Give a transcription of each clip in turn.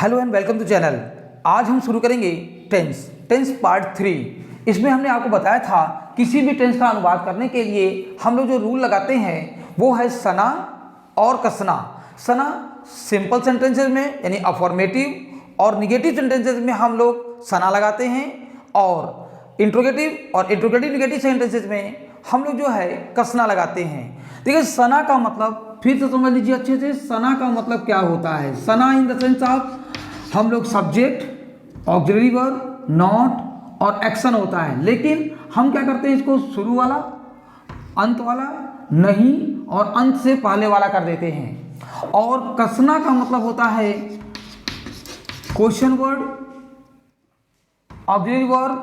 Hello and welcome to channel. आज हम शुरू करेंगे टेंस पार्ट 3। इसमें हमने आपको बताया था किसी भी टेंस का अनुवाद करने के लिए हम लोग जो रूल लगाते हैं वो है सना और कसना। सना सिंपल सेंटेंसेस में यानी अफॉर्मेटिव और निगेटिव सेंटेंसेस में हम लोग सना लगाते हैं, और इंट्रोगेटिव निगेटिव सेंटेंसेस में हम लोग जो है कसना लगाते हैं। देखिए सना का मतलब फिर से समझ लीजिए अच्छे से। सना का मतलब क्या होता है? सना इन द सेंस ऑफ हम लोग सब्जेक्ट, ऑक्सिलरी वर्ब, नॉट और एक्शन होता है, लेकिन हम क्या करते हैं इसको शुरू वाला, अंत वाला, नहीं और अंत से पहले वाला कर देते हैं। और कसना का मतलब होता है question word, auxiliary verb,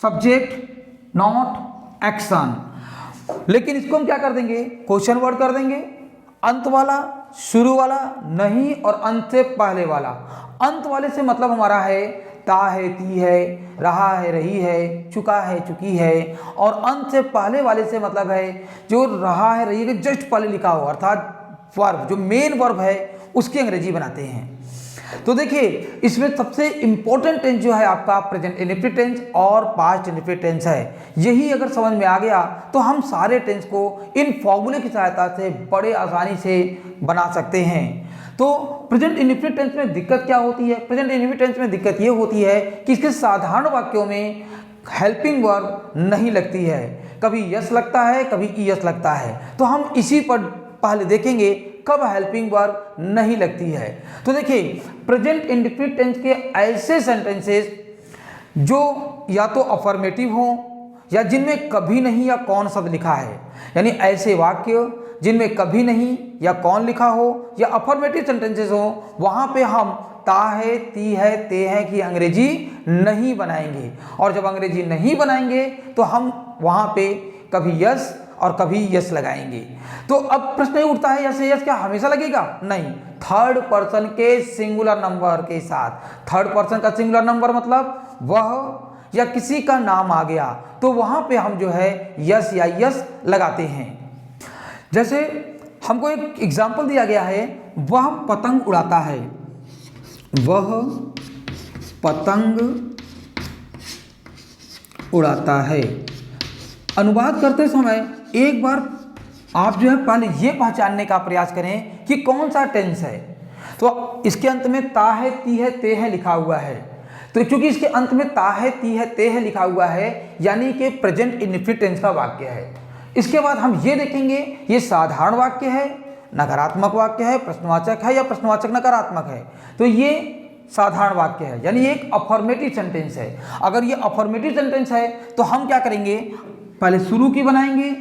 subject, not, action. लेकिन इसको हम क्या कर देंगे? क्वेश्चन वर्ड कर देंगे, अंत वाला, शुरू वाला, नहीं और अंत से पहले वाला। अंत वाले से मतलब हमारा है ता है, ती है, रहा है, रही है, चुका है, चुकी है। और अंत से पहले वाले से मतलब है जो रहा है, रही है जस्ट पहले लिखा हो, अर्थात वर्ब जो मेन वर्ब है उसकी अंग्रेजी बनाते हैं। तो देखिए इसमें सबसे इंपॉर्टेंट टेंस जो है आपका प्रेजेंट इंडेफिनिट टेंस और पास्ट इंडेफिनिट टेंस है। यही अगर समझ में आ गया तो हम सारे टेंस को इन फॉर्मूले की सहायता से बड़े आसानी से बना सकते हैं। तो प्रेजेंट इंडेफिनिट टेंस में दिक्कत क्या होती है? प्रेजेंट इंडेफिनिट टेंस में दिक्कत ये होती है कि इसके साधारण वाक्यों में हेल्पिंग वर्ब नहीं लगती है। कभी यस लगता है, कभी ईएस लगता है। तो हम इसी पर पहले देखेंगे कब हेल्पिंग वर्ब नहीं लगती है। तो देखिए प्रेजेंट इंडेफिनिट टेंस के ऐसे सेंटेंसेस जो या तो अफर्मेटिव हो या जिनमें कभी नहीं या कौन शब्द लिखा है, यानी ऐसे वाक्य जिनमें कभी नहीं या कौन लिखा हो या अफर्मेटिव सेंटेंसेस हो, वहां पे हम ता है, ती है, ते है की अंग्रेजी नहीं बनाएंगे। और जब अंग्रेजी नहीं बनाएंगे तो हम वहां पे कभी यस और कभी यस लगाएंगे। तो अब प्रश्न ये उठता है यस यस क्या हमेशा लगेगा? नहीं, थर्ड पर्सन के सिंगुलर नंबर के साथ। थर्ड पर्सन का सिंगुलर नंबर मतलब वह या किसी का नाम आ गया तो वहां पे हम जो है यस या यस लगाते हैं। जैसे हमको एक एग्जाम्पल दिया गया है, वह पतंग उड़ाता है। वह पतंग उड़ाता है। अनुवाद करते समय एक बार आप जो है पहले ये पहचानने का प्रयास करें कि कौन सा टेंस है। तो इसके अंत में ता है, ती है, ते है लिखा हुआ है। तो क्योंकि इसके अंत में ता है, ती है, ते है लिखा हुआ है, यानी कि प्रेजेंट इंडेफिनिट टेंस का वाक्य है। इसके बाद हम ये देखेंगे ये साधारण वाक्य है, नकारात्मक वाक्य है, प्रश्नवाचक है या प्रश्नवाचक नकारात्मक है। तो ये साधारण वाक्य है, यानी एक अफर्मेटिव सेंटेंस है। अगर ये अफर्मेटिव सेंटेंस है तो हम क्या करेंगे? पहले शुरू की बनाएंगे,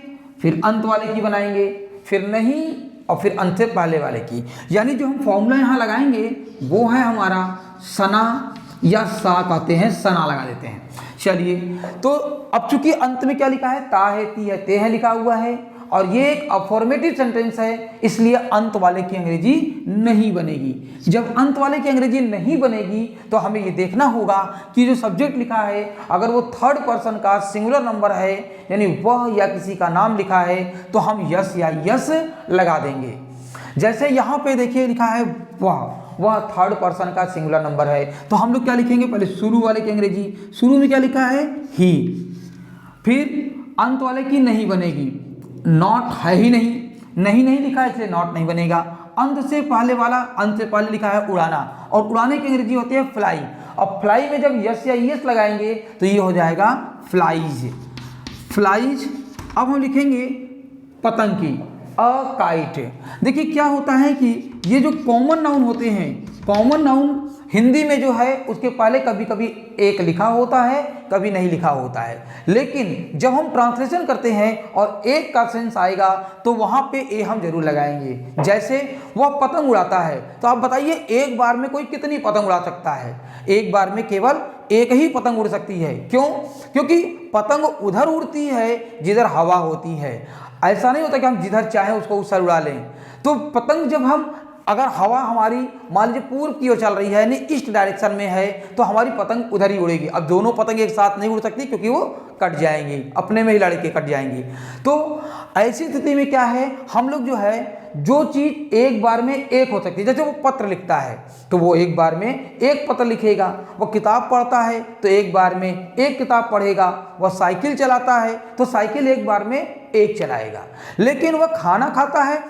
फिर अंत वाले की बनाएंगे, फिर नहीं और फिर अंत से पहले वाले की। यानी जो हम फॉर्मूला यहाँ लगाएंगे वो है हमारा सना या सा कहते हैं, सना लगा देते हैं। चलिए तो अब चूंकि अंत में क्या लिखा है? ता है, ती है, ते है लिखा हुआ है और ये एक अफॉर्मेटिव सेंटेंस है, इसलिए अंत वाले की अंग्रेजी नहीं बनेगी। जब अंत वाले की अंग्रेजी नहीं बनेगी तो हमें ये देखना होगा कि जो सब्जेक्ट लिखा है अगर वो थर्ड पर्सन का सिंगुलर नंबर है, यानी वह या किसी का नाम लिखा है, तो हम यस या यस लगा देंगे। जैसे यहाँ पे देखिए लिखा है वह थर्ड पर्सन का सिंगुलर नंबर है, तो हम लोग क्या लिखेंगे? पहले शुरू वाले की अंग्रेजी, शुरू में क्या लिखा है? ही। फिर अंत वाले की नहीं बनेगी, नॉट है ही नहीं लिखा है इसलिए नॉट नहीं बनेगा। अंत से पहले वाला, अंत से पहले लिखा है उड़ाना, और उड़ाने की अंग्रेजी होती है फ्लाई। और फ्लाई में जब यस या यस लगाएंगे तो ये हो जाएगा फ्लाइज। फ्लाइज। अब हम लिखेंगे पतंग की, अ काइट। देखिए क्या होता है कि ये जो कॉमन नाउन होते हैं, कॉमन नाउन हिंदी में जो है उसके पहले कभी कभी एक लिखा होता है, कभी नहीं लिखा होता है। लेकिन जब हम ट्रांसलेशन करते हैं और एक का सेंस आएगा तो वहाँ पे ए हम जरूर लगाएंगे। जैसे वह पतंग उड़ाता है, तो आप बताइए एक बार में कोई कितनी पतंग उड़ा सकता है? एक बार में केवल एक ही पतंग उड़ सकती है। क्यों? क्योंकि पतंग उधर उड़ती है जिधर हवा होती है। ऐसा नहीं होता कि हम जिधर चाहे उसको उधर उड़ा लें। तो पतंग जब हम अगर हवा हमारी मान लीजिए पूर्व की ओर चल रही है, यानी ईस्ट डायरेक्शन में है, तो हमारी पतंग उधर ही उड़ेगी। अब दोनों पतंग एक साथ नहीं उड़ सकती क्योंकि वो कट जाएंगी, अपने में ही लड़के कट जाएंगी। तो ऐसी स्थिति में क्या है, हम लोग जो है जो चीज एक बार में एक हो सकती है, जैसे वो पत्र लिखता है तो वो एक बार में एक पत्र लिखेगा, वो किताब पढ़ता है तो एक बार में एक किताब पढ़ेगा, वह साइकिल चलाता है तो साइकिल एक बार में एक चलाएगा। लेकिन वह खाना खाता है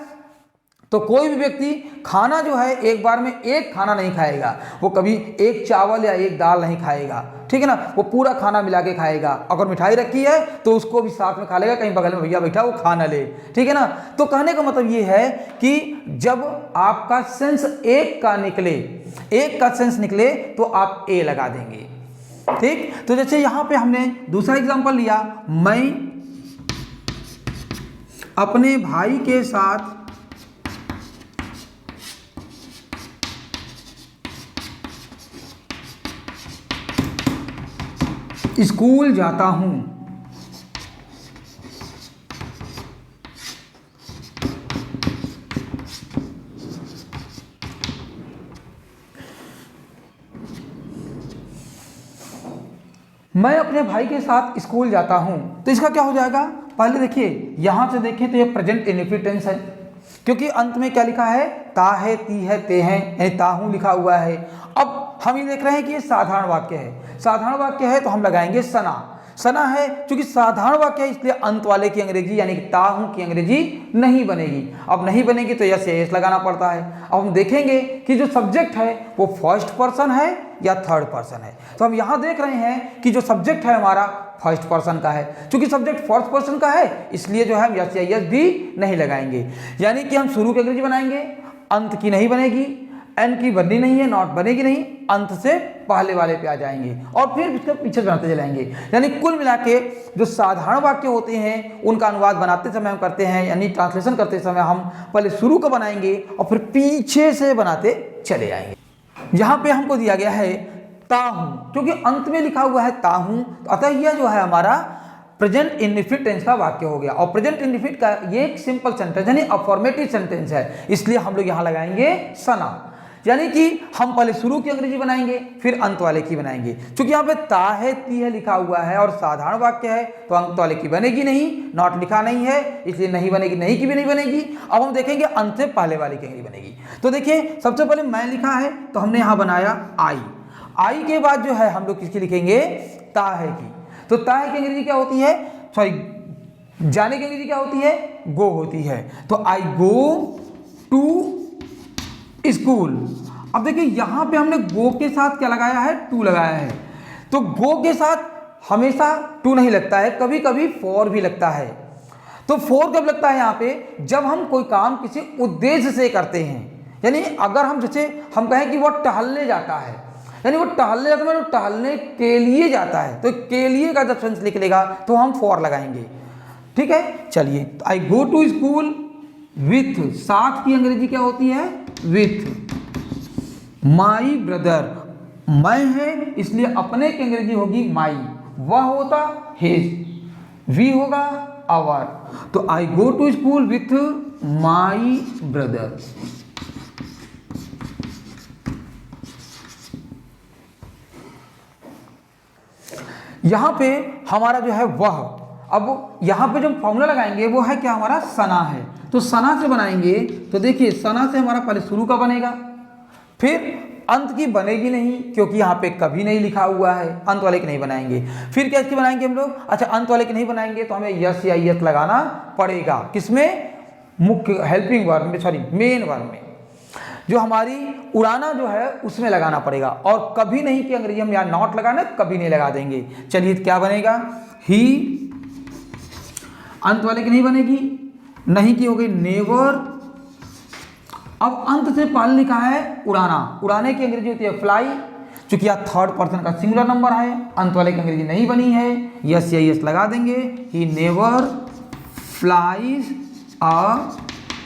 तो कोई भी व्यक्ति खाना जो है एक बार में एक खाना नहीं खाएगा, वो कभी एक चावल या एक दाल नहीं खाएगा, ठीक है ना, वो पूरा खाना मिला के खाएगा। अगर मिठाई रखी है तो उसको भी साथ में खा लेगा, कहीं बगल में भैया बैठा वो खा ना ले, ठीक है ना। तो कहने का मतलब ये है कि जब आपका सेंस एक का निकले, एक का सेंस निकले तो आप ए लगा देंगे, ठीक। तो जैसे यहाँ पे हमने दूसरा एग्जाम्पल लिया, मैं अपने भाई के साथ स्कूल जाता हूं। मैं अपने भाई के साथ स्कूल जाता हूं, तो इसका क्या हो जाएगा, पहले देखिए यहां से देखें तो ये प्रेजेंट इंडेफिनिट टेंस है, क्योंकि अंत में क्या लिखा है, ता है, ती है, ते हैं, यानी ताहू लिखा हुआ है। अब हम ये देख रहे हैं कि ये साधारण वाक्य है, साधारण वाक्य है तो हम लगाएंगे सना, सना है क्योंकि साधारण वाक्य है इसलिए अंत वाले की अंग्रेजी यानी कि ताहू की अंग्रेजी नहीं बनेगी। अब नहीं बनेगी तो यस एस लगाना पड़ता है। अब हम देखेंगे कि जो सब्जेक्ट है वो फर्स्ट पर्सन है या थर्ड पर्सन है, तो हम यहाँ देख रहे हैं कि जो सब्जेक्ट है हमारा फर्स्ट पर्सन का है, क्योंकि सब्जेक्ट फर्स्ट पर्सन का है इसलिए जो है हम यस या यस भी नहीं लगाएंगे, यानी कि हम शुरू की अंग्रेजी बनाएंगे, अंत की नहीं बनेगी, एन की बननी नहीं है, नॉट बनेगी नहीं, अंत से पहले वाले पे आ जाएंगे और फिर उसके पीछे बनाते चलाएंगे। यानी कुल मिला के जो साधारण वाक्य होते हैं उनका अनुवाद बनाते समय हम करते हैं, यानी ट्रांसलेशन करते समय हम पहले शुरू को बनाएंगे और फिर पीछे से बनाते चले जाएंगे। यहाँ पे हमको दिया गया है ताहू, क्योंकि अंत में लिखा हुआ है ताहू, अतः यह जो है हमारा प्रेजेंट इंडेफिनिट टेंस का वाक्य हो गया। और प्रेजेंट इंडेफिनिट का ये एक सिंपल सेंटेंस यानी अफर्मेटिव सेंटेंस है, इसलिए हम लोग यहाँ लगाएंगे सना, यानी कि हम पहले शुरू की अंग्रेजी बनाएंगे फिर अंत वाले की बनाएंगे। क्योंकि यहाँ पे ता है, ती है लिखा हुआ है और साधारण वाक्य है तो अंत वाले की बनेगी नहीं, नॉट लिखा नहीं है इसलिए नहीं बनेगी, नहीं की भी नहीं बनेगी। अब हम देखेंगे अंत से पहले वाले की अंग्रेजी बनेगी। तो देखिए सबसे पहले मैं लिखा है तो हमने यहाँ बनाया आई, आई के बाद जो है हम लोग किसकी लिखेंगे, ता है की। तो ता है की अंग्रेजी क्या होती है, सॉरी जाने की अंग्रेजी क्या होती है, गो होती है। तो आई गो टू स्कूल। अब देखिए यहां पे हमने गो के साथ क्या लगाया है, टू लगाया है। तो गो के साथ हमेशा टू नहीं लगता है, कभी कभी फॉर भी लगता है। तो फॉर कब लगता है यहाँ पे, जब हम कोई काम किसी उद्देश्य से करते हैं, यानी अगर हम जैसे हम कहें कि वो टहलने जाता है, यानी वो टहलने जाता है, वो टहलने के लिए जाता है, तो के लिए का जब सेंस निकलेगा तो हम फॉर लगाएंगे, ठीक है। चलिए आई गो टू स्कूल विथ, साथ की अंग्रेजी क्या होती है, विथ माई ब्रदर, मैं है इसलिए अपने की अंग्रेजी होगी माई, वह होता हिज, वी होगा आवर। तो I go to school with my brother. यहां पे हमारा जो है वह, अब यहां पे जो फॉर्मूला लगाएंगे वो है क्या, हमारा सना है। तो सना से बनाएंगे तो देखिए सना से हमारा पहले शुरू का बनेगा, फिर अंत की बनेगी नहीं क्योंकि यहाँ पे कभी नहीं लिखा हुआ है, अंत वाले की नहीं बनाएंगे। फिर क्या इसकी बनाएंगे हम लोग, अच्छा अंत वाले की नहीं बनाएंगे तो हमें यस या यस लगाना पड़ेगा, किसमें, मुख्य हेल्पिंग वर्ब में, सॉरी मेन वर्ब में, जो हमारी उड़ाना जो है उसमें लगाना पड़ेगा। और कभी नहीं की अंग्रेजी हम यहाँ नॉट लगाना, कभी नहीं लगा देंगे। चलिए क्या बनेगा, ही, अंत वाले की नहीं बनेगी, नहीं की हो गई नेवर। अब अंत से पहले लिखा है उड़ाना, उड़ाने की अंग्रेजी होती है फ्लाई, चूंकि यह थर्ड पर्सन का सिंगुलर नंबर है, अंत वाले की अंग्रेजी नहीं बनी है, यस या यस लगा देंगे, he never flies a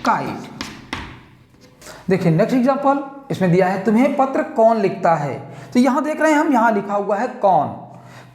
kite. देखिए नेक्स्ट एग्जांपल इसमें दिया है, तुम्हें पत्र कौन लिखता है। तो यहां देख रहे हैं हम, यहां लिखा हुआ है कौन,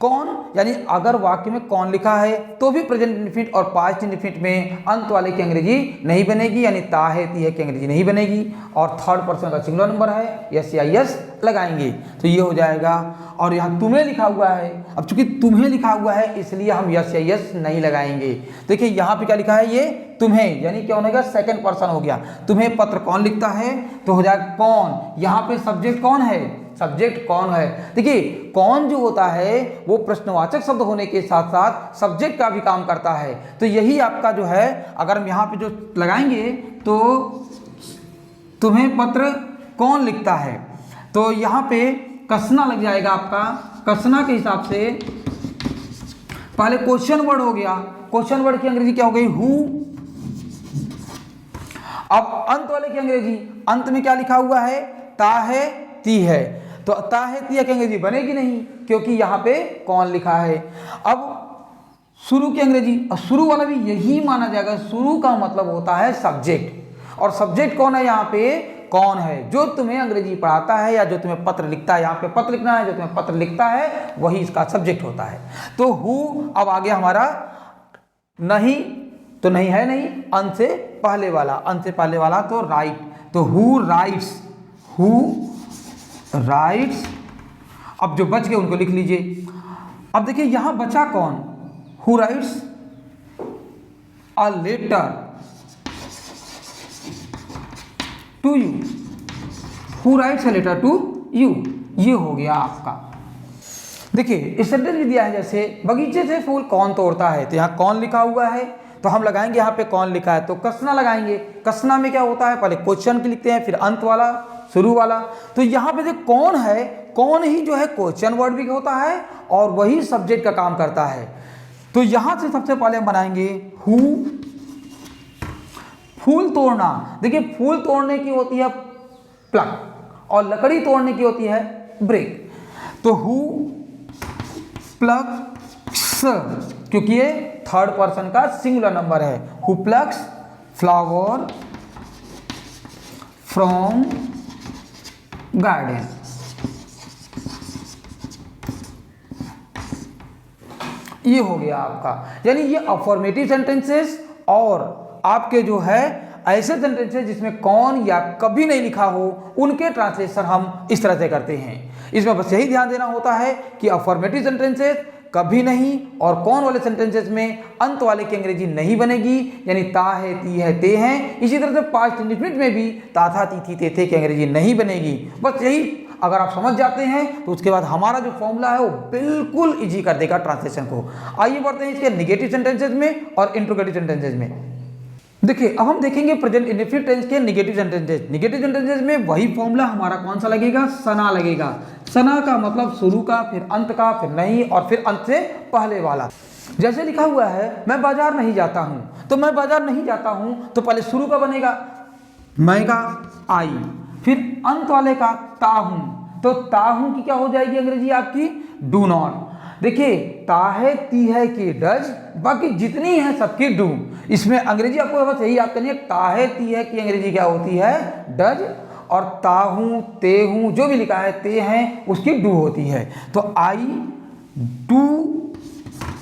कौन, यानी अगर वाक्य में कौन लिखा है तो भी प्रेजेंट इंडेफिनिट और पास्ट इंडेफिनिट में अंत वाले की अंग्रेजी नहीं बनेगी, यानी ता है ती है की अंग्रेजी नहीं बनेगी। और थर्ड पर्सन का सिंगुलर नंबर है, यस या यस लगाएंगे तो ये हो जाएगा। और यहाँ तुम्हें लिखा हुआ है, अब चूंकि तुम्हें लिखा हुआ है इसलिए हम यस या यस नहीं लगाएंगे। देखिए यहाँ पे क्या लिखा है, ये तुम्हें, यानी क्या होगा, सेकंड पर्सन हो गया। तुम्हें पत्र कौन लिखता है तो हो जाएगा कौन। यहाँ पे सब्जेक्ट कौन है, सब्जेक्ट कौन है। देखिए कौन जो होता है वो प्रश्नवाचक शब्द होने के साथ साथ सब्जेक्ट का भी काम करता है। तो यही आपका जो है, अगर हम यहाँ पे जो लगाएंगे तो तुम्हें पत्र कौन लिखता है, तो यहाँ पे कसना लग जाएगा आपका। कसना के हिसाब से पहले क्वेश्चन वर्ड हो गया, क्वेश्चन वर्ड की अंग्रेजी क्या हो गई, हु। अब अंत वाले की अंग्रेजी, अंत में क्या लिखा हुआ है, ता है ती है, तो ता है ती है की अंग्रेजी बनेगी नहीं क्योंकि यहाँ पे कौन लिखा है। अब शुरू की अंग्रेजी, और शुरू वाला भी यही माना जाएगा, शुरू का मतलब होता है सब्जेक्ट, और सब्जेक्ट कौन है यहाँ पे, कौन है। जो तुम्हें अंग्रेजी पढ़ाता है या जो तुम्हें पत्र लिखता है, यहाँ पे पत्र लिखना है, जो तुम्हें पत्र लिखता है वही इसका सब्जेक्ट होता है। तो हु अब आ गया हमारा, नहीं तो नहीं है नहीं, अंत से पहले वाला, अंत से पहले वाला तो राइट, तो हु राइट्स, हु राइट्स। अब जो बच गए उनको लिख लीजिए। अब देखिए यहां बचा कौन, who writes a letter to you, who writes a letter to you, ये हो गया आपका। देखिए इस सेंटेंस में दिया है जैसे बगीचे से फूल कौन तोड़ता है, तो यहाँ कौन लिखा हुआ है तो हम लगाएंगे यहाँ पे कौन लिखा है तो कसना लगाएंगे। कसना में क्या होता है, पहले क्वेश्चन की लिखते हैं फिर अंत वाला शुरू वाला, तो यहाँ पे जो कौन है, कौन ही जो है क्वेश्चन वर्ड भी होता है और वही सब्जेक्ट का काम करता है। तो यहाँ से सबसे पहले हम बनाएंगे हु। फूल तोड़ना, देखिए फूल तोड़ने की होती है प्लक और लकड़ी तोड़ने की होती है ब्रेक, तो हु प्लक्स, क्योंकि ये थर्ड पर्सन का सिंगुलर नंबर है। Who plucks flower from garden, ये हो गया आपका। यानी ये अफर्मेटिव सेंटेंसेस और आपके जो है ऐसे सेंटेंसेस जिसमें कौन या कभी नहीं लिखा हो उनके ट्रांसलेशन हम इस तरह से करते हैं। इसमें बस यही ध्यान देना होता है कि अफर्मेटिव सेंटेंसेस कभी नहीं और कौन वाले सेंटेंसेस में अंत वाले की अंग्रेजी नहीं बनेगी, यानी ता है ती है ते हैं। इसी तरह से पास्ट इंडेफिनिट में भी ता था ती थी ते थे की अंग्रेजी नहीं बनेगी। बस यही अगर आप समझ जाते हैं तो उसके बाद हमारा जो फॉर्मूला है वो बिल्कुल इजी कर देगा ट्रांसलेशन को। आइए बढ़ते हैं इसके निगेटिव सेंटेंसेज में और इंट्रोगेटिव सेंटेंसेज में। देखिए अब हम देखेंगे प्रेजेंट इंडेफिनिट टेंस के निगेटिव सेंटेंसेज। निगेटिव सेंटेंसेज में वही फॉर्मूला हमारा कौन सा लगेगा, सना लगेगा। सना का मतलब शुरू का, फिर अंत का, फिर नहीं और फिर अंत से पहले वाला। जैसे लिखा हुआ है मैं बाजार नहीं जाता हूं, तो मैं बाजार नहीं जाता हूं तो पहले शुरू का बनेगा मैं का आई, फिर अंत वाले का ता हूं, तो ता हूं की क्या हो जाएगी अंग्रेजी आपकी डू नॉट। देखिए ता है ती है की डज, बाकी जितनी है सबकी डू। इसमें अंग्रेजी आपको बस यही याद करनी है, ता है ती है की अंग्रेजी क्या होती है डज, और ता हूं ते हूं जो भी लिखा है ते हैं उसकी डू होती है। तो आई डू,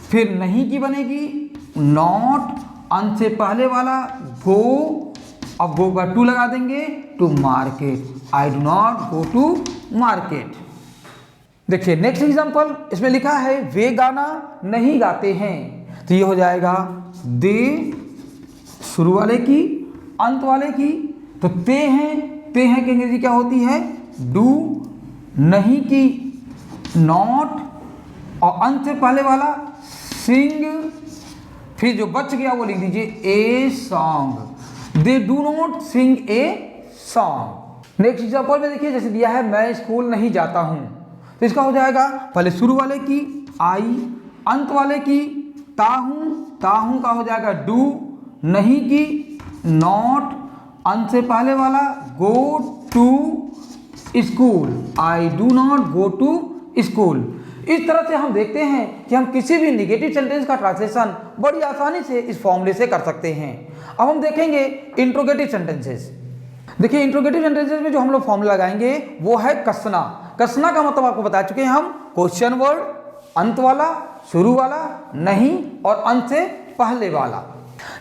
फिर नहीं की बनेगी नॉट, अंत से पहले वाला गो, अब गो का टू लगा देंगे to market, I do not go to market. देखिए नेक्स्ट एग्जांपल, इसमें लिखा है वे गाना नहीं गाते हैं, तो ये हो जाएगा दे शुरू वाले की अंत वाले की, तो ते हैं की अंग्रेजी क्या होती है डू, नहीं की नॉट और अंत से पहले वाला सिंग, फिर जो बच गया वो लिख दीजिए a song, they do not sing a song. Next example में देखिए जैसे दिया है मैं स्कूल नहीं जाता हूं, तो इसका हो जाएगा पहले शुरू वाले की आई, अंत वाले की ताहूं का हो जाएगा डू, नहीं की नॉट, अंत से पहले वाला go to school, I do not go to school. इस तरह से हम देखते हैं कि हम किसी भी निगेटिव सेंटेंस का ट्रांसलेशन बड़ी आसानी से इस फॉर्मूले से कर सकते हैं। अब हम देखेंगे इंट्रोगेटिव सेंटेंसेस। देखिए इंट्रोगेटिव सेंटेंसेस में जो हम लोग फॉर्मूला लगाएंगे वो है कसना। कसना का मतलब आपको बता चुके हैं हम, क्वेश्चन वर्ड अंत वाला, शुरू वाला, नहीं और अंत से पहले वाला।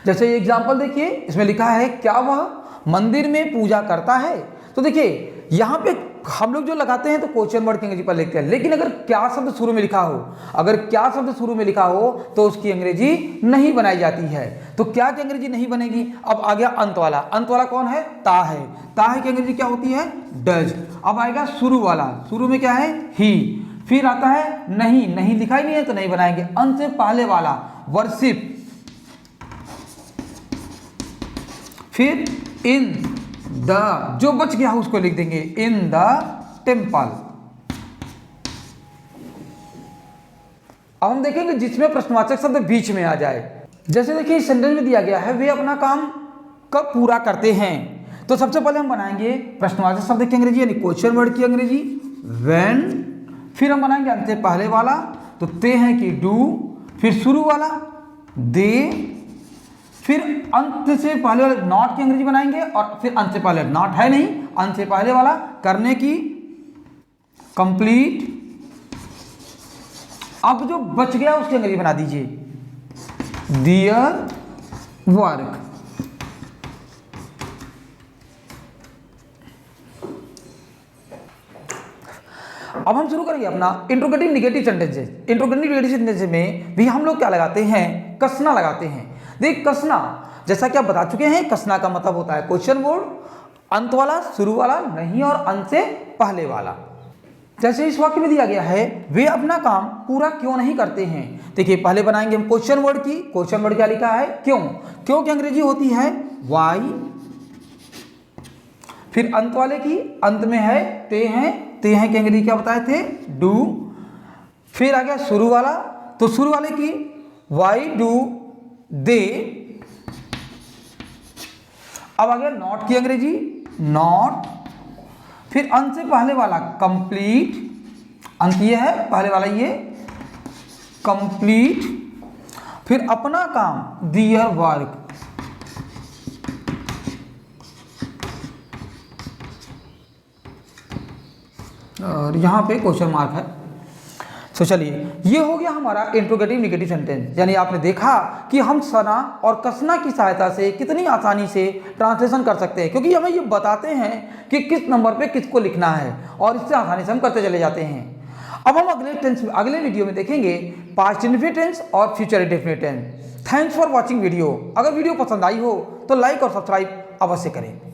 जैसे एग्जाम्पल देखिए, इसमें लिखा है क्या वह मंदिर में पूजा करता है। तो देखिए यहाँ पे हम लोग जो लगाते हैं तो क्वेश्चन वर्ड की अंग्रेजी पर लिखते हैं, लेकिन अगर क्या शब्द शुरू में लिखा हो, अगर क्या शब्द शुरू में लिखा हो तो उसकी अंग्रेजी नहीं बनाई जाती है। तो क्या की अंग्रेजी नहीं बनेगी। अब आ गया अंत वाला। अंत वाला कौन है? ता है। ता है की अंग्रेजी क्या होती है? डज। अब आएगा शुरू वाला। शुरू में क्या है? ही। फिर आता है नहीं, नहीं लिखा ही नहीं है तो नहीं बनाएंगे। अंत से पहले वाला वर्शिप। फिर इन द, जो बच गया उसको लिख देंगे इन द टेम्पल। अब हम देखेंगे जिसमें प्रश्नवाचक शब्द बीच में आ जाए। जैसे देखिए इस सेंटेंस में दिया गया है वे अपना काम कब पूरा करते हैं। तो सबसे पहले हम बनाएंगे प्रश्नवाचक शब्द की अंग्रेजी यानी क्वेश्चन वर्ड की अंग्रेजी व्हेन। फिर हम बनाएंगे अंत से पहले वाला, तो ते है कि डू। फिर शुरू वाला दे। फिर अंत से पहले वाले नॉट की अंग्रेजी बनाएंगे और फिर अंत से पहले, नॉट है नहीं, अंत से पहले वाला करने की कंप्लीट। अब जो बच गया उसकी अंग्रेजी बना दीजिए दियर वर्क। अब हम शुरू करेंगे अपना interrogative negative sentences. Interrogative negative sentences में भी हम लोग क्या लगाते हैं? कसना लगाते हैं। देख कसना, जैसा कि आप बता चुके हैं, कसना का मतलब होता है क्वेश्चन वर्ड, अंत वाला, शुरू वाला, नहीं और अंत से पहले वाला। जैसे इस वाक्य में दिया गया है वे अपना काम पूरा क्यों नहीं करते हैं। देखिए पहले बनाएंगे हम क्वेश्चन वर्ड की। क्वेश्चन वर्ड क्या लिखा है? क्यों। क्यों की अंग्रेजी होती है वाई। फिर अंत वाले की, अंत में है ते हैं, ते हैं की अंग्रेजी क्या बताए थे? डू। फिर आ गया शुरू वाला, तो शुरू वाले की वाई डू दे। अब आ गया नॉट की अंग्रेजी नॉट। फिर अंत से पहले वाला कंप्लीट, अंत ये है, पहले वाला ये कंप्लीट। फिर अपना काम दियर वर्क। और यहां पे क्वेश्चन मार्क है। तो चलिए ये हो गया हमारा इंट्रोगेटिव निगेटिव सेंटेंस। यानी आपने देखा कि हम सना और कसना की सहायता से कितनी आसानी से ट्रांसलेशन कर सकते हैं, क्योंकि हमें ये बताते हैं कि किस नंबर पे किसको लिखना है और इससे आसानी से हम करते चले जाते हैं। अब हम अगले वीडियो में देखेंगे पास्ट इंडेफिनिट टेंस और future indefinite tense. Thanks for watching video. अगर वीडियो पसंद आई हो तो लाइक और सब्सक्राइब अवश्य करें।